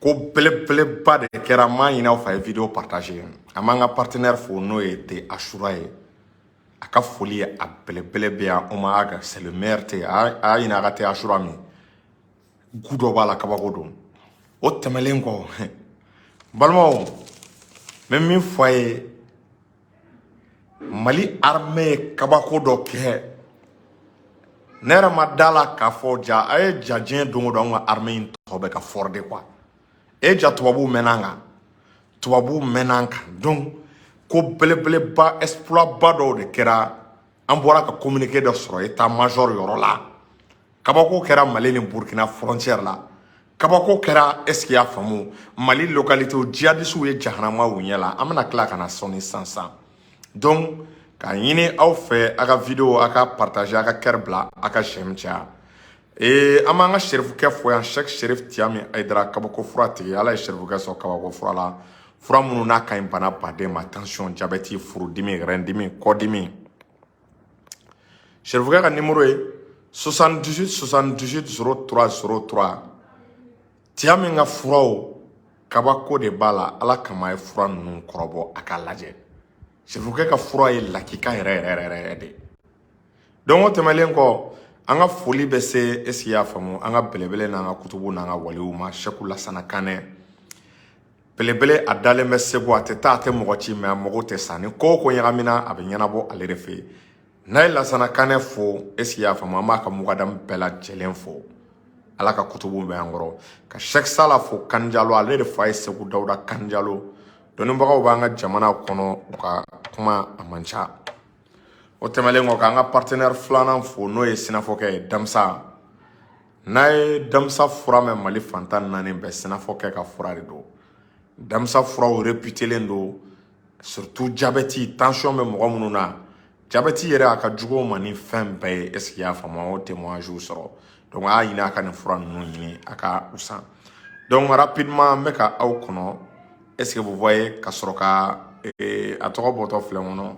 ko belebeleba de kɛra maa ɲinaw fa ye vidéo partager a m'an ka partenaire fo n'o ye te Ashura ye a ka foli ye a belebele bɛ yan o ma aga c'est le meilleur te a ɲina a ka te Ashura min gu dɔ b'a la kabako don o tɛmɛlen kɔ balimaw n bɛ min fɔ a ye Mali armée ye kabako dɔ kɛ ne yɛrɛ ma da la k'a fɔ ja a ye ja diɲɛ don o don an ka armée in tɔ bɛ ka forder quoi e ja tubabuw mɛnna an kan donc ko belebeleba exploit ba dɔw de kɛra an bɔra ka communiqué dɔ sɔrɔ état major yɔrɔ la kabako kɛra Mali ni Burkina frontière la kabako kɛra est-ce qu'il y a faamu Mali localité djihadistes ye jahanama u ɲɛ la an bɛna tila ka na sɔnni sansan donc k'a ɲini aw fɛ a ka vidéo a ka partager a ka cœur bila a ka j'aime caya an b'an ka sherifukɛ fɔ yan Cheikh Sherif Tiyami Aidara kabako fura tigi ala ye sherifukɛ sɔrɔ kabako fura la fura minnu n'a ka ɲi bana baden ma tension diabète furudimi rɛndimi kɔdimi sherifukɛ ka numéro ye 78 78 03 03 Tiyami ka furaw kabako de b'a la ala kama a ye fura ninnu kɔrɔbɔ a k'a lajɛ sherifukɛ ka fura ye lakika yɛrɛ de donc o tɛmɛlen kɔ an ka foli bɛ se est-ce qu'il y a faamu an ka belebele n'an ka kutubu n'an ka waliw ma Seku Lasana Kanɛ belebele a dalen bɛ Segu a tɛ taa a tɛ mɔgɔ ci mais a mɔgɔw tɛ sa ni ko o ko ɲagamina a bɛ ɲɛnabɔ ale de fɛ yen n'a ye Lasana Kanɛ fo est-ce qu'il y a faamu an b'a ka mukadamu bɛɛ lajɛlen fo ala ka kutubu bɛ an kɔrɔ ka Cheikh Sala fo Kanjalo ale de fa ye Segu Dawuda Kanjalo dɔnnibagaw b'an ka jamana kɔnɔ u ka kuma a man ca o tɛmɛlen kɔ k'an ka partenaire filanan fo n'o ye sinafɔkɛ ye Damsa n'a ye Damsa fura mɛn Mali fantan naani bɛɛ sinafɔkɛ ka fura de don Damsa furaw réputelen don surtout diabète tension bɛ mɔgɔ minnu na diabète yɛrɛ a ka jugu o ma ni fɛn bɛɛ ye est-ce qu'il y a faamu o témoignage sɔrɔ donc a y'a ɲini a ka nin fura ninnu ɲini a ka u san donc rapidement n bɛ ka aw kɔnɔ est-ce que vous voyez ka sɔrɔ ka a tɔgɔ bɔtɔ filɛ n kɔnɔ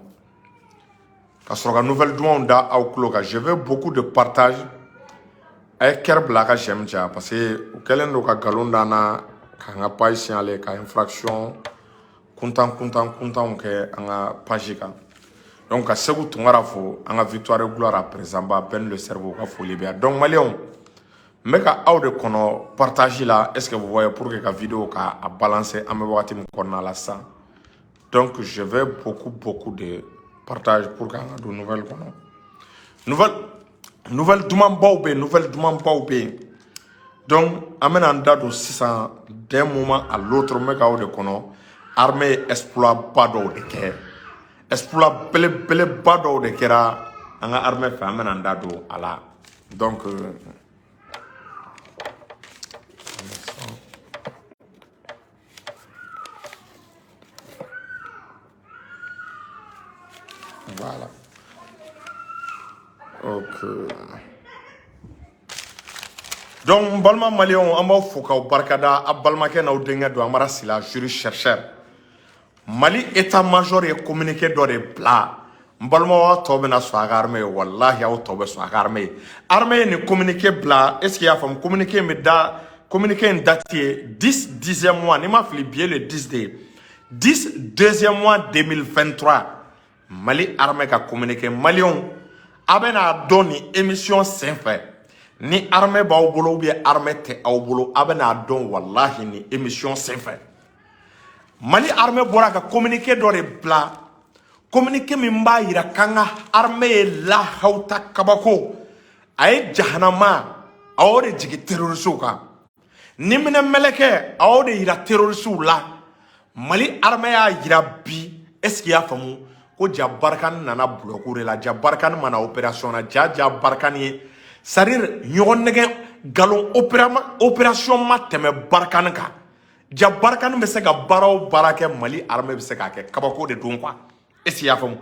ka sɔrɔ ka nouvelle dumanw da aw tulo kan je veux beaucoup de partage a ye cœur bila a ka j'aime caya parce que u kɛlen don ka nkalon d'an na k'an ka page signalé ka infraction kuntanw kɛ an ka page kan donc ka Segu Tunkara fo an ka victoire et gloire à présent ba Ben le cerveau ka foli bɛ yan donc maliyɛnw n bɛ ka aw de kɔnɔ partage la est-ce que vous voyez pour que ka vidéo ka a balancer an bɛ wagati min kɔnɔna la sisan donc je veux beaucoup de partage pour qu'an ka don nouvelle kɔnɔ nouvelle dumanbaw bɛ yen donc an bɛna an da don sisan d'un moment à l'autre n bɛ k'aw de kɔnɔ armée ye exploit ba dɔw de kɛ exploit belebeleba dɔw de kɛra an ka armée fɛ an bɛna an da don a la donc voilà ok donc balma maliyɛnw an b'aw fo k'aw barikada a balimakɛ n'aw denkɛ don Amara Sila jury chercheur Mali état major ye communiqué dɔ de bila n balimaw tɔw bɛna sɔn a ka armée ye wallahi aw tɔw bɛ sɔn a ka armée ye armée ye nin communiqué bila est-ce qu'il y a faamu communiqué in bɛ da communiqué in date ye 10e mois n'i ma fili bi ye le 10 de 2e mois 2023 Mali armée ka communiqué maliyɛnw a bɛna dɔn nin émission senfɛ ni armée b'aw bolo ou bien armée tɛ aw bolo a bɛna dɔn wallahi ni émission senfɛ Mali armée bɔra ka communiqué dɔ de bila communiqué min b'a yira k'an ka armée ye lahawta kabako a ye jahanama a y'o de jigin terrorisiw kan ni minɛ mɛlɛkɛ a y'o de yira terrorisiw la Mali armée y'a yira bi est-ce qu'il y a faamu ko ja Barkani nana bloc de la ja Barkani mana opération na ja Barkani ye c'est-à-dire ɲɔgɔn nɛgɛ galon opération ma tɛmɛ Barkani kan ja Barkani bɛ se ka baara o baara kɛ Mali armée bɛ se k'a kɛ kabako de don quoi est-ce qu'il y a faamu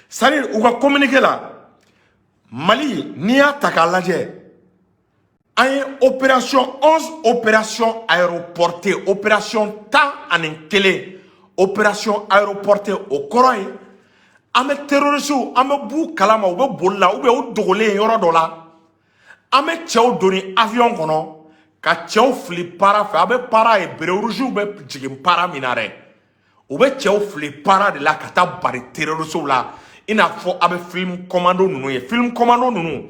c'est-à-dire u ka communiqué la Mali n'i y'a ta k'a lajɛ an ye opération 11 opération aéroportée opération 11 opération aéroportée o kɔrɔ ye an bɛ terrorisiw an bɛ b'u kalama u bɛ boli la ou bien u dogolen yɔrɔ dɔ la an bɛ cɛw doni avion kɔnɔ ka cɛw fili para fɛ a bɛ para ye bere rouge bɛ jigin para min na dɛ u bɛ cɛw fili para de la ka taa bari terroriste la i n'a fɔ a bɛ film commando ninnu ye film commando ninnu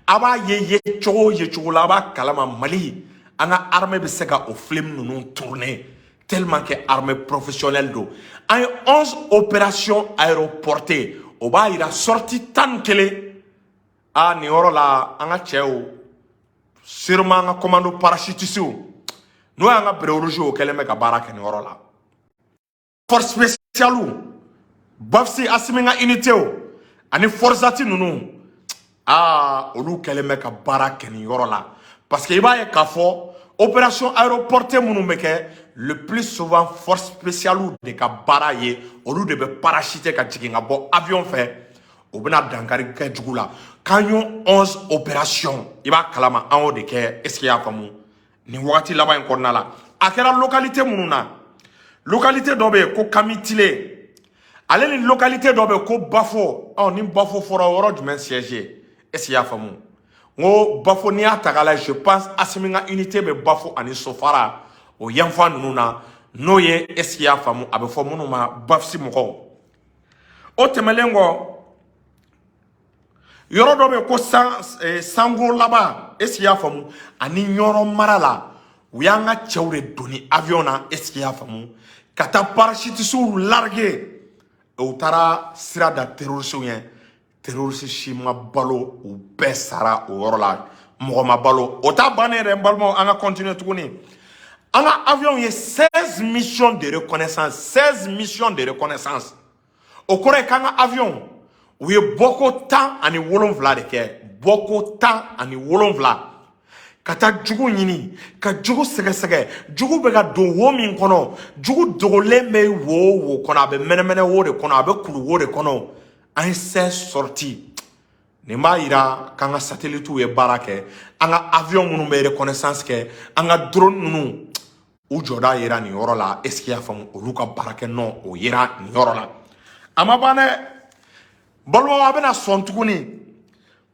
a b'a ye cogo la a b'a kalama Mali an ka armée bɛ se ka o film ninnu tourner tellement que armée professionnelle do an ye 11 opérations aéroportées o b'a yira sortie 11 nin yɔrɔ la an ka cɛw sûrement an ka commando parachutiste n'o y'an ka bere rouge o kɛlen bɛ ka baara kɛ nin yɔrɔ la force spéciale BAFSI Assimi ka unité ani Forzati ninnu olu kɛlen bɛ ka baara kɛ nin yɔrɔ la parce que i b'a ye k'a fɔ opération aéroportée minnu bɛ kɛ le plus souvent force spéciale de ka baara ye olu de bɛ parachuter ka jigin ka bɔ avion fɛ o bɛna dankari kɛ jugu la k'an y'o 11 opérations i b'a kalama an y'o de kɛ est-ce que i y'a faamu nin wagati laban in kɔnɔna la a kɛra localité minnu na localité dɔ bɛ yen ko Kamitile ale ni localité dɔ bɛ yen ko Bafo ni Bafo fɔra o yɔrɔ jumɛn siège est-ce que i y'a faamu n ko Bafo n'i y'a ta k'a lajɛ je pense Assimi ka unité bɛ Bafo ani Sofara o yanfan ninnu na n'o ye est-ce que i y'a faamu a bɛ fɔ minnu ma BAFSI mɔgɔw o tɛmɛlen kɔ yɔrɔ dɔ bɛ yen ko Sango laban est-ce que i y'a faamu ani Ɲɔrɔ mara la u y'an ka cɛw de donni avion na est-ce que i y'a faamu ka taa parachutiste larguer u taara sira da terroriste ɲɛ terroriste si ma balo u bɛɛ sara o yɔrɔ la mɔgɔ ma balo o t'a bannen yɛrɛ n balimaw an ka continuer tuguni an ka avion ye 16 missions de reconnaissance 16 missions de reconnaissance o kɔrɔ ye k'an ka avion u ye bɔko 17 de kɛ bɔko 17 ka taa jugu ɲini ka jugu sɛgɛsɛgɛ jugu bɛ ka don wo min kɔnɔ jugu dogolen bɛ wo kɔnɔ a bɛ mɛnɛmɛnɛ wo de kɔnɔ a bɛ kulu wo de kɔnɔ an ye 16 sorties nin b'a yira k'an ka satellite ye baara kɛ an ka avion minnu bɛ reconnaissance kɛ an ka drone ninnu u jɔda yira nin yɔrɔ la est-ce que i y'a faamu olu ka baara kɛ nɔ o yira nin yɔrɔ la a ma ban dɛ balimaw a bɛna sɔn tuguni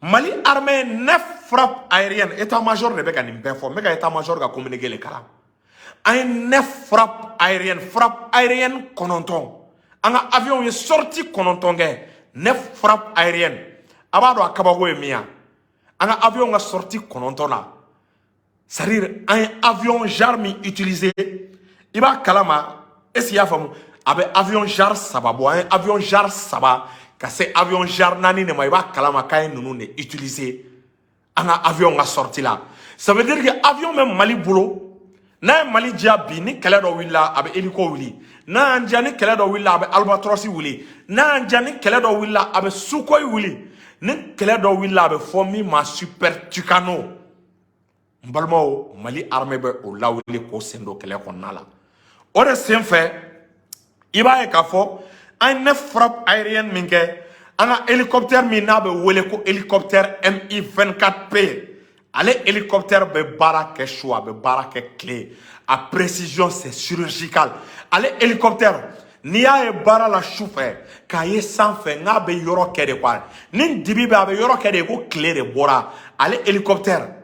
Mali armée 9 frappes aériennes état-major de bɛ ka nin bɛɛ fɔ n bɛ ka état-major ka communiqué le kalan an ye 9 frappes aériennes 9 an ka avion ye sortie 9 kɛ 9 frappes aériennes a b'a dɔn a kabako ye min ye an ka avion ka sortie 9 la c'est-à-dire an ye avion genre min utilisé i b'a kalama est-ce que i y'a faamu a bɛ avion genre 3 bɔ an ye avion genre 3 ka se avion genre 4 de ma i b'a kalama k'a ye ninnu de utiliser an ka avion ka sortie la ça veut dire que avion bɛ Mali bolo n'a ye Mali diya bi ni kɛlɛ dɔ wulila a bɛ hélico wuli n'a y'an diya ni kɛlɛ dɔ wulila a bɛ Albatros wuli n'a y'an diya ni kɛlɛ dɔ wulila a bɛ Sukhoi wuli ni kɛlɛ dɔ wulila a bɛ fɔ min ma Super Tucano n balimaw Mali armée bɛ o lawuli k'o sen don kɛlɛ kɔnɔna la o de sen fɛ i b'a ye k'a fɔ an ye 9 frappes aériennes min kɛ an ka hélicoptère min n'a bɛ wele ko hélicoptère Mi-24P ale hélicoptère bɛ baara kɛ su a bɛ baara kɛ tile a précision c'est chirurgical ale hélicoptère n'i y'a ye baara la su fɛ k'a ye sanfɛ n'a bɛ yɔrɔ kɛ de quoi ni dibi bɛ a bɛ yɔrɔ kɛ de ko tile de bɔra ale hélicoptère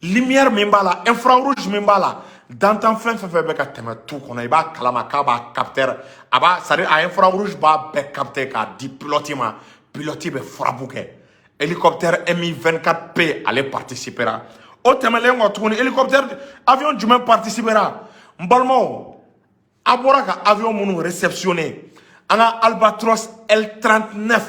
lumière min b'a la infrarouge min b'a la dantan fɛn fɛn bɛ ka tɛmɛ tu kɔnɔ i b'a kalama k'a b'a capteur a b'a c'est à dire a infrarouge b'a bɛɛ capter k'a di pilote ma pilote bɛ frappe kɛ hélicoptère Mi-24P ale participera o tɛmɛlen kɔ tuguni hélicoptère avion jumɛn participera n balimaw a bɔra ka avion minnu réceptionné an ka Albatros L39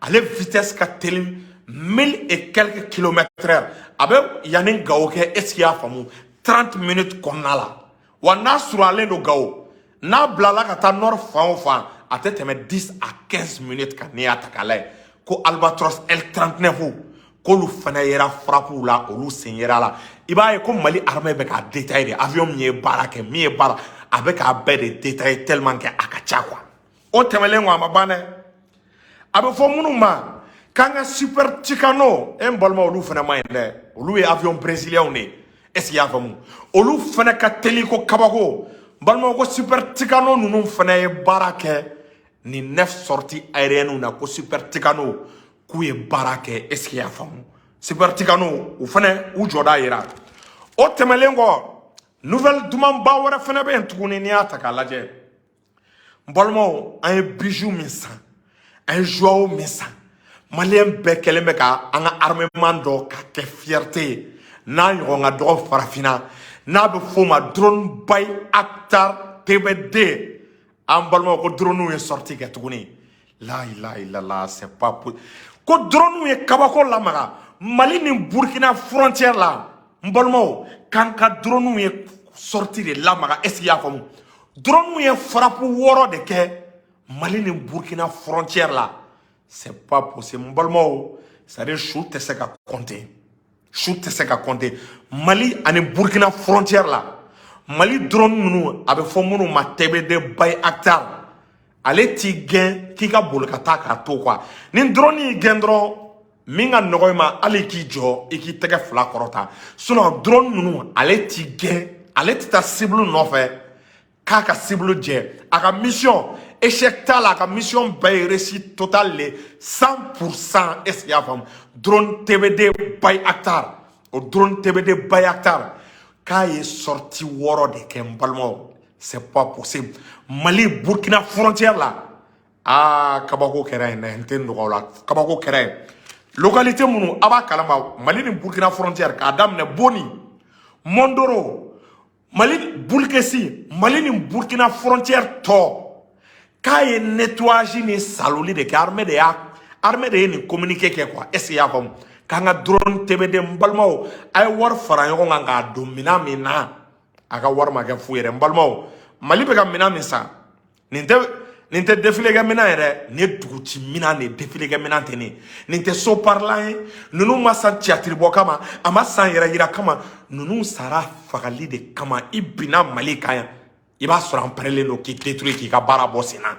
ale vitesse ka teli 1000 et quelques kilomètres/heure a bɛ yanni Gao kɛ est-ce qu'il y'a faamu 30 minutes kɔnɔna la wa n'a surunalen don Gao n'a bilala ka taa nord fan o fan a tɛ tɛmɛ 10 à 15 minutes kan n'i y'a ta k'a lajɛ ko Albatros L39 k'olu fana yera frappe la olu sen yera la i b'a ye ko Mali armée bɛ k'a détailler de avion min ye baara kɛ min ye baara a bɛ k'a bɛɛ de détailler tellement que a ka ca quoi o tɛmɛlen kɔ a ma ban dɛ a bɛ fɔ minnu ma k'an ka Super Tucano n balima olu fana ma ɲi dɛ olu ye avion brésilien de est-ce qu'il y'a faamu olu fana ka teli ko kabako n balima ko Super Tucano ninnu fana ye baara kɛ nin 9 sorties aériennes na ko Super Tucano k'u ye baara kɛ est-ce qu'il y'a faamu super tikano u fana u jɔda yira o tɛmɛlen kɔ nouvelle duman ba wɛrɛ fana bɛ yen tuguni n'i y'a ta k'a lajɛ n balimaw an ye bijoux min san an ye joyeaux min san maliyɛn bɛɛ kɛlen bɛ ka an ka armement dɔ ka kɛ fierté ye n'a ɲɔgɔn ka dɔgɔ farafinna n'a bɛ f'o ma drone by Akhtar TBD an balimaw ko drone ye sortie kɛ tuguni la ilaha illallah c'est pas possible ko drone ye kabako lamaga Mali ni Burkina frontière la n balimaw kan ka drone ye sortie de lamaga est-ce qu'il y a faamu drone ye frappe wɔɔrɔ de kɛ Mali ni Burkina frontière la c'est pas possible n balimaw c'est-à-dire su tɛ se ka compter su tɛ se ka compter Mali ani Burkina frontière la Mali drone ninnu a bɛ fɔ minnu ma TBD by Akhtar ale t'i gɛn k'i ka boli ka taa k'a to quoi ni drone y'i gɛn dɔrɔn min ka nɔgɔ i ma hali k'i jɔ i k'i tɛgɛ fila kɔrɔta sinon drone ninnu ale t'i gɛn ale tɛ taa cible nɔfɛ k'a ka cible jɛ a ka mission échec t'a la a ka mission bɛɛ ye réussite totale le 100% est-ce qu'il y a faamu drone TBD by Akhtar o drone TBD by Akhtar k'a ye sortie wɔɔrɔ de kɛ n balimaw c'est pas possible Mali Burkina frontière la kabako kɛra yen dɛ n tɛ nɔgɔ la kabako kɛra yen localité minnu a b'a kalama Mali ni Burkina frontière k'a daminɛ Boni Mondoro Mali Bulkesi Mali ni Burkina frontière tɔ k'a ye nettoyage ni saloli de kɛ armée de ye nin communiqué kɛ quoi est-ce qu'il y a faamu k'an ka drone TBD n balimaw a ye wari fara ɲɔgɔn kan k'a don minɛn min na a ka wari ma kɛ fu yɛrɛ n balimaw Mali bɛ ka minɛn min san nin tɛ défilé kɛ minɛn yɛrɛ nin ye duguci minɛn de ye défilé kɛ minɛn tɛ nin tɛ so parlant ye ninnu ma san théâtre bɔ kama a ma san yɛrɛ yira kama ninnu sara fagali de kama i binna Mali kan yan i b'a sɔrɔ an pɛrɛlen don k'i détruire k'i ka baara bɔ sen na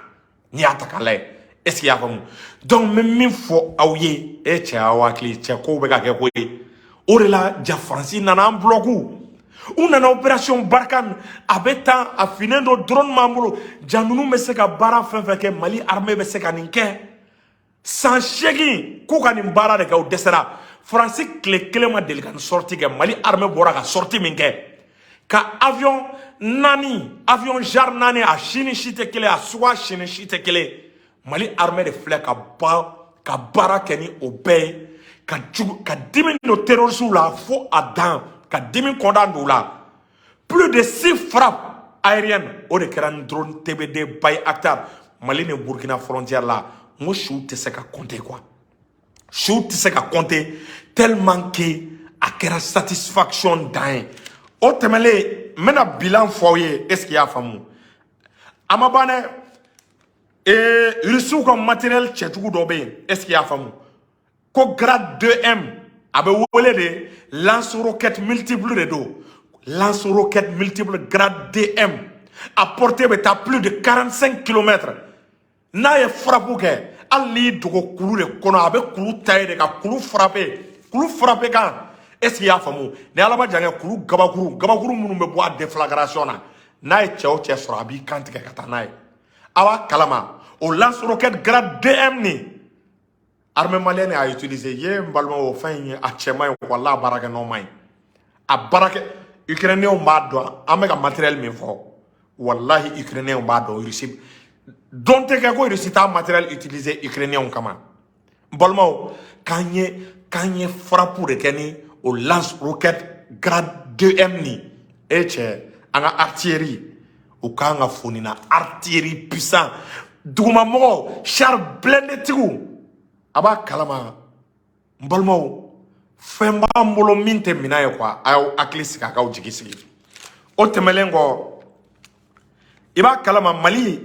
n'i y'a ta k'a lajɛ est-ce qu'il y a faamu donc n bɛ min fɔ aw ye cɛ aw hakili cɛ kow bɛ ka kɛ ko ye o de la ja Faransi nana an bloku u nana opération Barkhane a bɛ tan a finnen don drone m'an bolo ja ninnu bɛ se ka baara fɛn fɛn kɛ Mali armée bɛ se ka nin kɛ san 8 k'u ka nin baara de kɛ u dɛsɛra Faransi tile 1 ma deli ka nin sortie kɛ Mali armée bɔra ka sortie min kɛ ka avion genre 4 a sini si tɛ kelen a suguya sini si tɛ kelen Mali armée de filɛ ka baara kɛ ni o bɛɛ ye ka dimi don terroristes la fo a dan ka dimi kɔnda don la plus de 6 frappes aériennes o de kɛra ni drone TBD by Akhtar Mali ni Burkina frontière la n ko siw tɛ se ka compter quoi siw tɛ se ka compter tellement que a kɛra satisfaction dan ye o tɛmɛlen n bɛna bilan fɔ aw ye est-ce qu'il y a faamu a ma ban dɛ Russiw ka matériel cɛjugu dɔ bɛ yen est-ce qu'il y a faamu ko grade 2M a bɛ wele de lance roquette multiple de don lance roquette multiple grade 2M a portée bɛ taa plus de 45 km n'a ye frappe kɛ hali n'i dogo kulu de kɔnɔ a bɛ kulu ta ye de ka kulu frappe kan est-ce qu'il y a faamu ni ala ma jan kɛ kulu gabakuru minnu bɛ bɔ a déflagration na n'a ye cɛ o cɛ sɔrɔ a b'i kan tigɛ ka taa n'a ye a b'a kalama o lance roquette grade 2M ni armée malienne a utilisé ye n balimaw o fɛn in ye a cɛman ye walahi a baarakɛ nɔ man ɲi a baarakɛ ukrainien b'a dɔn an bɛ ka matériel min fɔ walahi ukrainien b'a dɔn Russie dɔn tɛ kɛ ko Russie t'a matériel utilisé ukrainien kama n balimaw k'an ye frappe de kɛ ni o lance roquette grade 2M ni cɛ an ka artillerie u kan ka foni na artillerie puissant dugumamɔgɔw char blindé tigiw a b'a kalama n balimaw fɛn b'an bolo min tɛ minɛ ye quoi a y'aw hakili sigi a k'aw jigi sigi o tɛmɛlen kɔ i b'a kalama Mali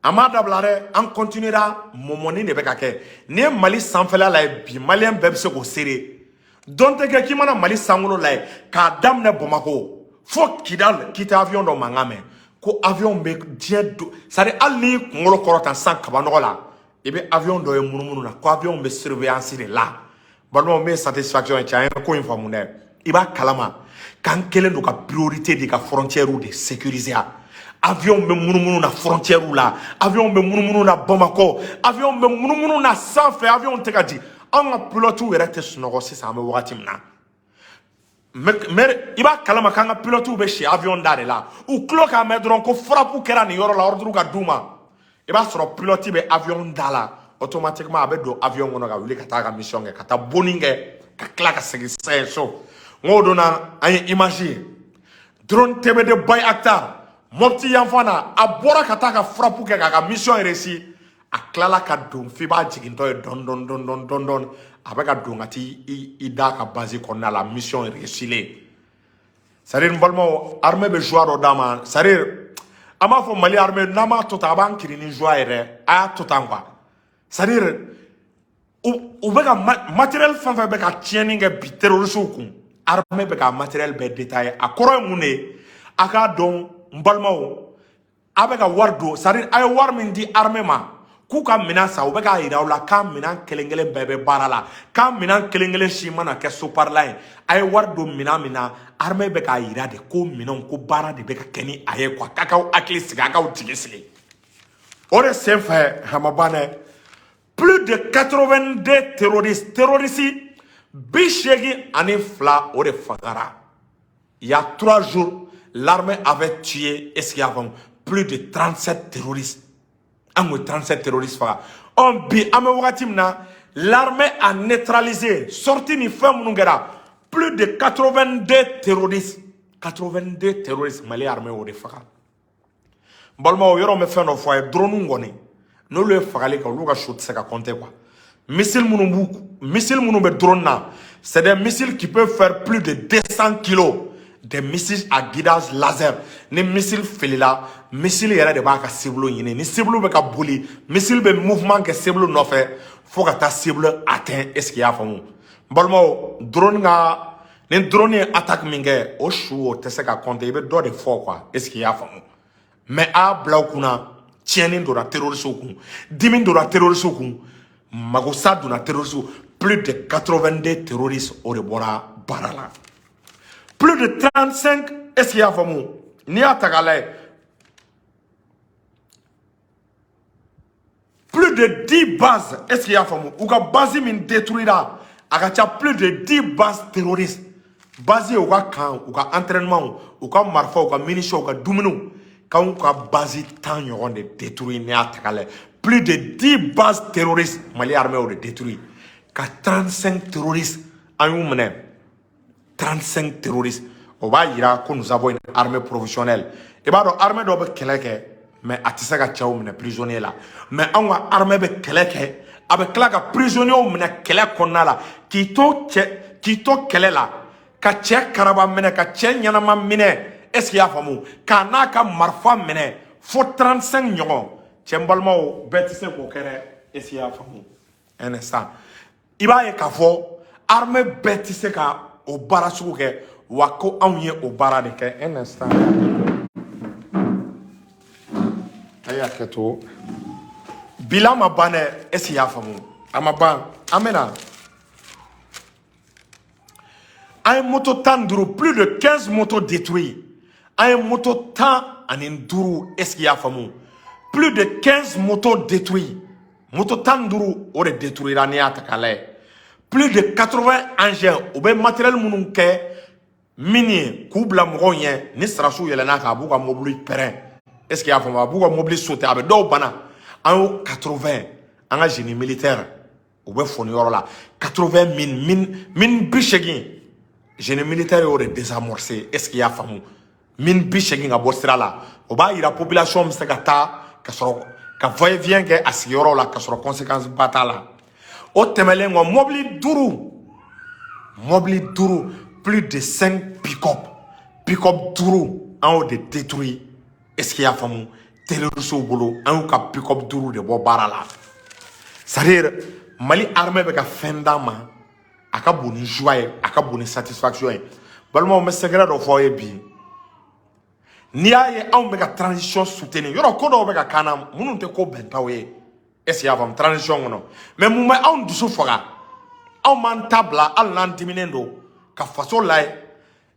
a m'a dabila dɛ an continuera mɔmɔni de bɛ ka kɛ n'i ye Mali sanfɛla lajɛ bi maliyɛn bɛɛ bɛ se k'o seere dɔn tɛ kɛ k'i mana Mali sankolo lajɛ k'a daminɛ Bamako fo Kidal k'i tɛ avion dɔ mankan mɛn ko avion bɛ diɲɛ do c'est à dire hali n'i kunkolo kɔrɔ tan san kabanɔgɔ la i bɛ avion dɔ ye munumunu na ko avion bɛ surveillance de la balimaw min ye satisfaction ye cɛ an ye ko in faamu dɛ i b'a kalama k'an kɛlen don ka priorité de ka frontières de sécuriser avion bɛ munumunu na frontières la avion bɛ munumunu na Bamako avion bɛ munumunu na sanfɛ avion tɛ ka di an ka pilote yɛrɛ tɛ sunɔgɔ sisan an bɛ wagati min na mais i b'a kalama k'an ka pilote bɛ si avion da de la u tulo k'a mɛn dɔrɔn ko frappe kɛra nin yɔrɔ la ordre ka d'u ma i b'a sɔrɔ pilote bɛ avion da la automatiquement a bɛ don avion kɔnɔ ka wuli ka taa ka mission kɛ ka taa bonni kɛ ka tila ka segin so n k'o donna an ye image ye drone TBD Bayaktar Mopti yanfan na a bɔra ka taa ka frappe kɛ k'a ka mission réussi a tilala ka don f'i b'a jigintɔ ye dɔn a bɛ ka don ka t'i da ka base kɔnɔna la mission réussilen c'est-à-dire n balimaw armée bɛ joie dɔ d'a ma c'est-à-dire an b'a fɔ Mali armée n'an m'a to tan a b'an kiri ni joie yɛrɛ a y'a to tan quoi c'est-à-dire u bɛ ka matériel fɛn fɛn bɛ ka tiɲɛni kɛ bi terroristes kun armée bɛ ka matériel bɛɛ détaillé a kɔrɔ ye mun de ye a k'a dɔn n balimaw a bɛ ka wari don c'est-à-dire a ye wari min di armée ma k'u ka minɛn san u bɛ k'a yira u la k'a minɛn kelen kelen bɛɛ bɛ baara la k'a minɛn kelen kelen si mana kɛ soparla ye a ye wari don minɛn min na armée bɛ k'a yira de ko minɛnw ko baara de bɛ ka kɛ ni a ye quoi k'a k'aw hakili sigi a k'aw jigi sigi o de senfɛ a ma ban dɛ plus de 82 terroristes bi seegin ani fila o de fagara il y a 3 jours l'armée avait tué est-ce qu'il y a plus de 37 terroristes. En 37 terroristes. L'armée a neutralisé, sorti ni femme plus de 82 terroristes. 82 terroristes, Mali armée au defaka. Balma yoro me fait no fois drone ngoni. No le fakale ka luka shoot se ka compter quoi. Missile munu be drone na. C'est des missiles qui peuvent faire plus de 200 kilos. Des missiles à guidage laser. Ni missile felila, missile yɛrɛ de b'a ka cible ɲini. Ni cible bɛ ka boli, missile bɛ mouvement kɛ cible nɔfɛ fo ka taa cible atteint. Est-ce qu'il y a faamu? Balimaw, drone ka ni drone ye attaque min kɛ o su o tɛ se ka compter. I bɛ dɔ de fɔ quoi. Est-ce qu'il y a faamu? Mais a bila u kunna tiɲɛni donna terroristes kun, dimi donna terroristes kun, magosa donna terroristes. Plus de 82 terroristes o de bɔra baara la. Plus de 35, est-ce qu'il y a famou? Ni à Tagalé. Plus de 10 bases, est-ce qu'il y a famou? Ou ka base min détruira. Agacha plus de 10 bases terroristes. Basé au camp, ou ka entraînement, ou ka marfa, ou ka munitions, ou ka doumino. Quand on ka base tant y'auront de détruire ni à Tagalé. Plus de 10 bases terroristes. Mali armée ou de détruire. Ka 35 terroristes en une monnaie. 35 terroristes. On va dire que nous avons une armée professionnelle. Et bien, l'armée doit être quelqu'un, mais à tissa ka tchaou mene prisonnier là. Mais on va armée be quelqu'un, avec quelqu'un prisonnier ou mene quelqu'un qu'on a là, qui to quelqu'un là, ka tchè karaba mene, ka tchè nyanama mene, est-ce qu'il y a famou? Kana ka marfa mene, faut 35 nyon. Tchembalma ou bêtise ko kere, est-ce qu'il y a famou? Un instant. Iba ye ka fo, armée bêtise ka au bara suke wako amye au bara de ke un instant aya keto bilama bane esi ya famu amaba amena un moto tanduru plus de 15 motos détruits un moto tan aninduru esi ya famu plus de 15 motos détruits moto tanduru ore détruira ni atakale. Plus de 80 engins, ou bien matériel mounouké, mini, koubla mouronien, ni strasou yelena ka bouga mobili perin. Est-ce qu'il y a un bouga mobili sauté avec deux bana? En haut 80, en un génie militaire, ou bien fournir là, 80 mine bichegin. Génie militaire aurait désamorcé. Est-ce qu'il y a un mine bichegin à Bostrala là? Ou bien il y a la population msegata, ka voye vient que à ce là, ka sur conséquence batala. Au temelen mobili duru plus de 5 pick-up duru en haut de détruit. Est-ce qu'il y a famou terroriste au boulot en haut ka pick-up duru de bo barala. C'est-à-dire Mali armée avec fendama aka boni joie aka boni satisfaction. Balmo me secret do foye bi. Ni aye on be ka transition soutenir. Yoro ko do be ka kana munu te ko bentawe. Est-ce qu'il y a une transition ou non? Mais nous avons du souffrage. On man tabla, on l'an diminendo. Ka façon là,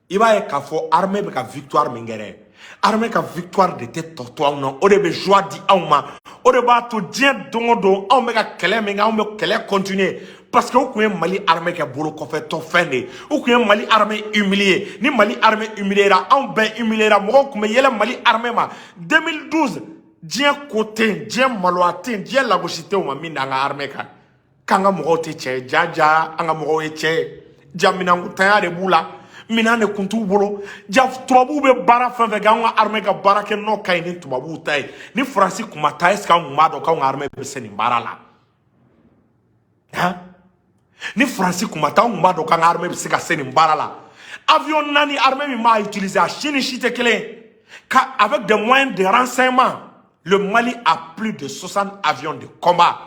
il va y avoir armée de victoire mingere. Armée de victoire de tête tortoire non. On debe joie di auma. On deba to dien dongo on me ka kele minga on me kele continuer. parce que vous pouvez Mali armée qui a bolo fait tout fende vous pouvez Mali armée humilié ni Mali armée humilié là on ben humilié là moi comme yela Mali armée ma 2012 Dien côté Dien maloate Dien la gauchité ou ma mine dans l'armée kanga mo te che jaja anga mo e che jamina ngutaya de bula mina ne kuntu bolo jaf trobu be bara fa ve ga armée ka bara ke no kay ni tubabu tay ni France kuma tay ska nguma do ka armée be seni bara la ha ni France kuma ta nguma do ka armée be sika seni bara la avion nani armée mi ma utiliser à Chine chite kele ka avec des moyens de renseignement le Mali a plus de 60 avions de combat.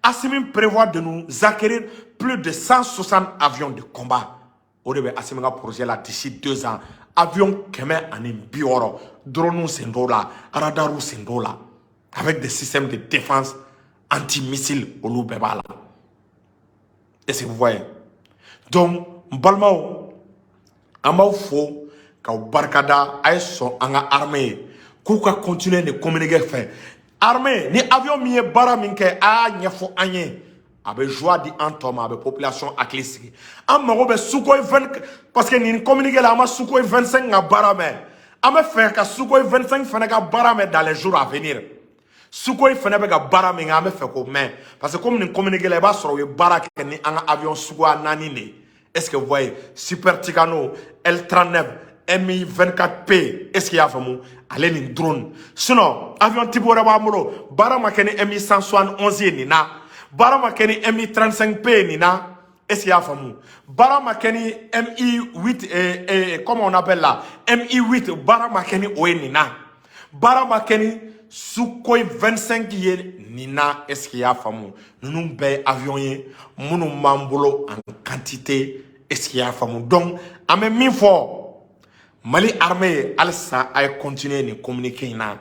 Assimi prévoit de nous acquérir plus de 160 avions de combat. Au début, Assimi a projet là d'ici 2 ans. Avions keme en bioro, drones sendola, radarou sendola, avec des systèmes de défense anti-missiles au Loubebala. Est-ce que vous voyez? Donc, Mbalmao, Amao Fo, Kao Barkada, Aïson, Anga armée, Kouka continue de communiquer fait. Armée, ni avion mi bara minke a nyefo anye abe joie di antom abe population aklisiki am mago be Sukhoi 20 parce que ni communiquer la ma Sukhoi 25 nga bara me am faire ka Sukhoi 25 fene ka bara me dans les jours à venir Sukhoi fene be ka bara me nga am fait ko mais parce que comme ni communiquer la ba soro we bara ke ni anga avion Sukhoi nani ne est-ce que vous voyez Super Tucano L39 Mi-24P, est-ce qu'il y a fait allez une drone. Sinon, avion Tibora Bamuro, Baramakeni Mi-171 Nina, Baramakeni Mi-35P Nina, est-ce qu'il y a fait Baramakeni Mi-8, comment on appelle là Mi-8, Baramakeni Oe Nina, Baramakeni Sukhoi 25 Nina, est-ce qu'il y a fait nous nous payons avion, nous nous mambolo en quantité, est-ce qu'il y a fait donc, à même mi fort. Mali armée alsa ay continuer ni communiquer na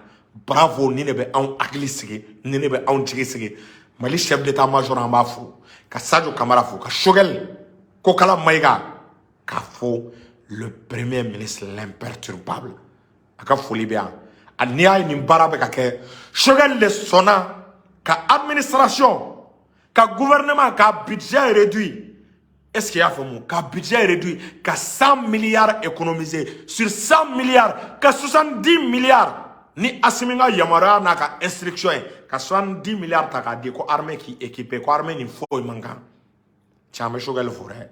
bravo ni ne be an aklisigi ni ne be an jigisigi Mali chef d'état-major en bafu ka Sadio Camara fu ka Shogel ko kala maiga ka fo le premier ministre l'imperturbable aka foli bien ania ni barabe ka ke Shogel le sona ka administration ka gouvernement ka budget réduit. Est-ce qu'il y a fait mon budget réduit, qu'à 100 milliards économisés sur 100 milliards, qu'à 70 milliards, ni Assimiga Yamara n'a qu'à instruction, qu'à 70 milliards, t'as dit quoi armée qui équipée, quoi armée ni faux et manquant. Tiens, mais chogel forêt.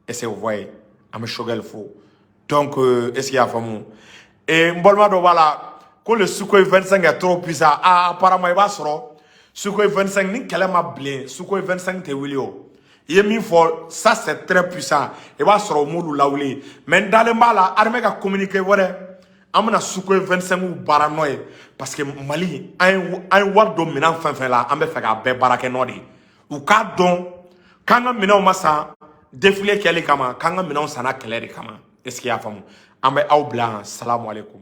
Est-ce que vous voyez, mais chogel faux. Donc, est-ce qu'il y a fait mon et m'bolma do voilà, que le Sukhoi 25 est trop puissant, apparemment il va se rendre. Sukhoi 25 ni qu'elle m'a blé, Sukhoi 25 te willio. Ça c'est très puissant. Et va sur le monde là mais dans le mal, l'armée a communiqué. Amna Sukhoi 25 ou baranoï. Parce que Mali, un ward dominant fin là, on va faire un baraque nord. Ou quand donc, quand on mena au massa, défilé qui est les kama, quand on mena au sana clair les kama. Est-ce qu'il y a femme? Ambe au blanc, salam alaikum.